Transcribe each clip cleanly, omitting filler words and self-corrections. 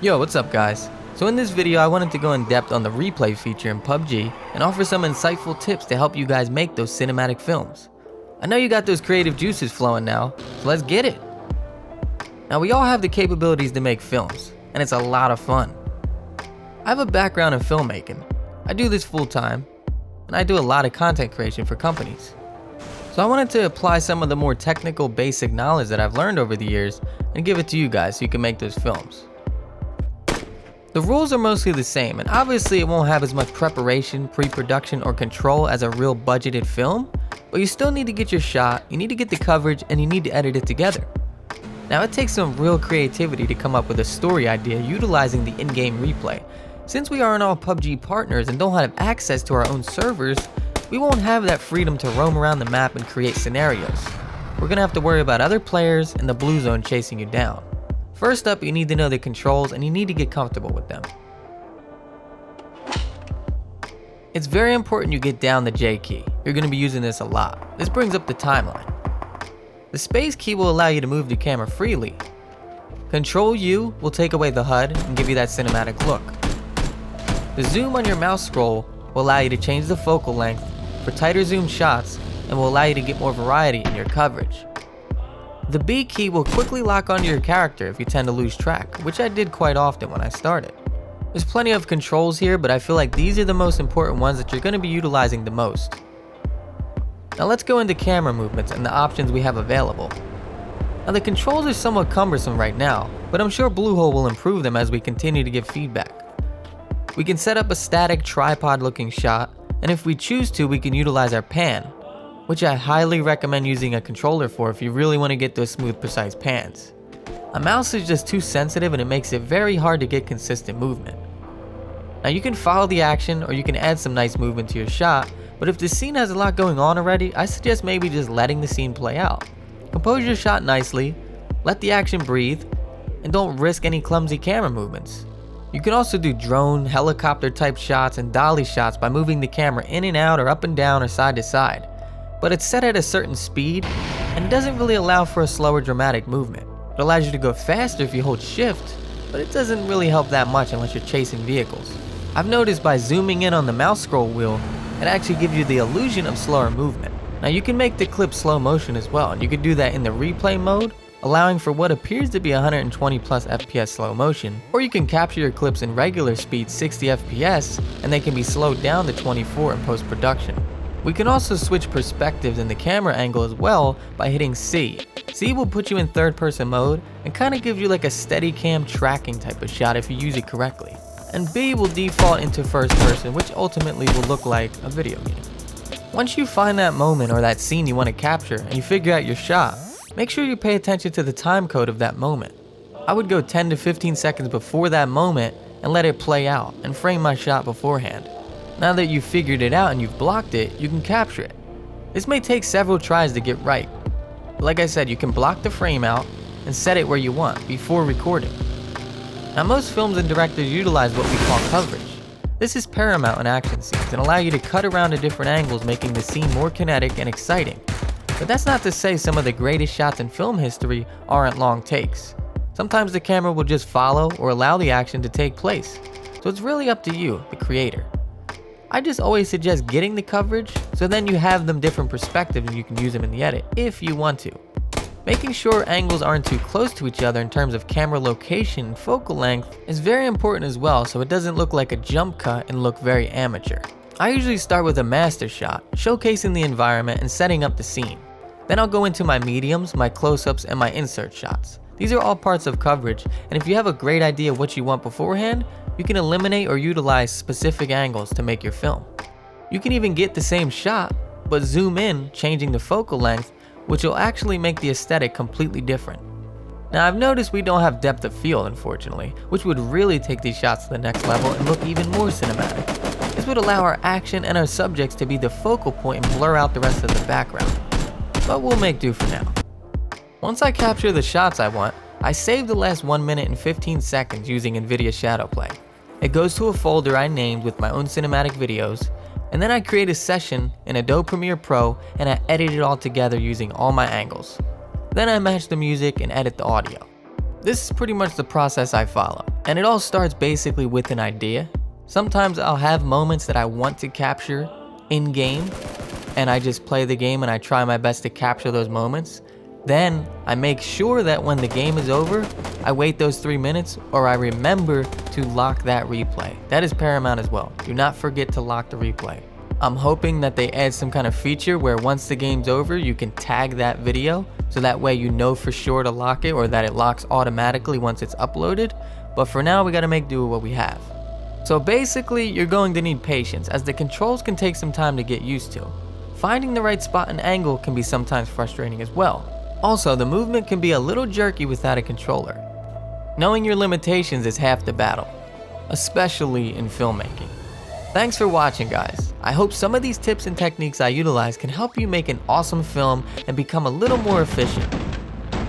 Yo, what's up guys? So in this video I wanted to go in depth on the replay feature in PUBG and offer some insightful tips to help you guys make those cinematic films. I know you got those creative juices flowing now, so let's get it. Now we all have the capabilities to make films, and it's a lot of fun. I have a background in filmmaking. I do this full time, and I do a lot of content creation for companies. So I wanted to apply some of the more technical basic knowledge that I've learned over the years and give it to you guys so you can make those films. The rules are mostly the same, and obviously it won't have as much preparation, pre-production, or control as a real budgeted film, but you still need to get your shot, you need to get the coverage, and you need to edit it together. Now it takes some real creativity to come up with a story idea utilizing the in-game replay. Since we aren't all PUBG partners and don't have access to our own servers, we won't have that freedom to roam around the map and create scenarios. We're gonna have to worry about other players in the blue zone chasing you down. First up, you need to know the controls and you need to get comfortable with them. It's very important you get down the J key. You're going to be using this a lot. This brings up the timeline. The space key will allow you to move the camera freely. Control U will take away the HUD and give you that cinematic look. The zoom on your mouse scroll will allow you to change the focal length for tighter zoom shots and will allow you to get more variety in your coverage. The B key will quickly lock onto your character if you tend to lose track, which I did quite often when I started. There's plenty of controls here, but I feel like these are the most important ones that you're going to be utilizing the most. Now let's go into camera movements and the options we have available. Now the controls are somewhat cumbersome right now, but I'm sure Bluehole will improve them as we continue to give feedback. We can set up a static tripod looking shot, and if we choose to, we can utilize our pan, which I highly recommend using a controller for if you really want to get those smooth, precise pans. A mouse is just too sensitive and it makes it very hard to get consistent movement. Now you can follow the action or you can add some nice movement to your shot, but if the scene has a lot going on already, I suggest maybe just letting the scene play out. Compose your shot nicely, let the action breathe, and don't risk any clumsy camera movements. You can also do drone, helicopter type shots and dolly shots by moving the camera in and out or up and down or side to side. But it's set at a certain speed and it doesn't really allow for a slower dramatic movement. It allows you to go faster if you hold shift, but it doesn't really help that much unless you're chasing vehicles. I've noticed by zooming in on the mouse scroll wheel, it actually gives you the illusion of slower movement. Now you can make the clip slow motion as well, and you can do that in the replay mode, allowing for what appears to be 120 plus FPS slow motion, or you can capture your clips in regular speed 60 FPS and they can be slowed down to 24 in post-production. We can also switch perspectives in the camera angle as well by hitting C. C will put you in third person mode and kind of give you like a steady cam tracking type of shot if you use it correctly. And B will default into first person, which ultimately will look like a video game. Once you find that moment or that scene you want to capture and you figure out your shot, make sure you pay attention to the time code of that moment. I would go 10 to 15 seconds before that moment and let it play out and frame my shot beforehand. Now that you've figured it out and you've blocked it, you can capture it. This may take several tries to get right. But like I said, you can block the frame out and set it where you want before recording. Now most films and directors utilize what we call coverage. This is paramount in action scenes and allow you to cut around to different angles, making the scene more kinetic and exciting. But that's not to say some of the greatest shots in film history aren't long takes. Sometimes the camera will just follow or allow the action to take place. So it's really up to you, the creator. I just always suggest getting the coverage so then you have them different perspectives and you can use them in the edit if you want to. Making sure angles aren't too close to each other in terms of camera location and focal length is very important as well, so it doesn't look like a jump cut and look very amateur. I usually start with a master shot, showcasing the environment and setting up the scene. Then I'll go into my mediums, my close-ups, and my insert shots. These are all parts of coverage, and if you have a great idea of what you want beforehand, you can eliminate or utilize specific angles to make your film. You can even get the same shot, but zoom in, changing the focal length, which will actually make the aesthetic completely different. Now I've noticed we don't have depth of field, unfortunately, which would really take these shots to the next level and look even more cinematic. This would allow our action and our subjects to be the focal point and blur out the rest of the background. But we'll make do for now. Once I capture the shots I want, I save the last 1 minute and 15 seconds using NVIDIA Shadowplay. It goes to a folder I named with my own cinematic videos, and then I create a session in Adobe Premiere Pro and I edit it all together using all my angles. Then I match the music and edit the audio. This is pretty much the process I follow. And it all starts basically with an idea. Sometimes I'll have moments that I want to capture in game, and I just play the game and I try my best to capture those moments. Then I make sure that when the game is over, I wait those 3 minutes, or I remember to lock that replay. That is paramount as well. Do not forget to lock the replay. I'm hoping that they add some kind of feature where once the game's over, you can tag that video, so that way you know for sure to lock it, or that it locks automatically once it's uploaded. But for now, we gotta make do with what we have. So basically, you're going to need patience, as the controls can take some time to get used to. Finding the right spot and angle can be sometimes frustrating as well. Also, the movement can be a little jerky without a controller. Knowing your limitations is half the battle, especially in filmmaking. Thanks for watching, guys. I hope some of these tips and techniques I utilize can help you make an awesome film and become a little more efficient.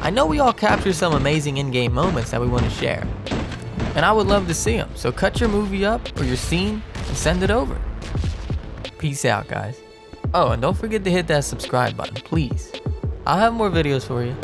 I know we all capture some amazing in-game moments that we want to share, and I would love to see them, so cut your movie up or your scene and send it over. Peace out, guys. Oh, and don't forget to hit that subscribe button, please. I'll have more videos for you.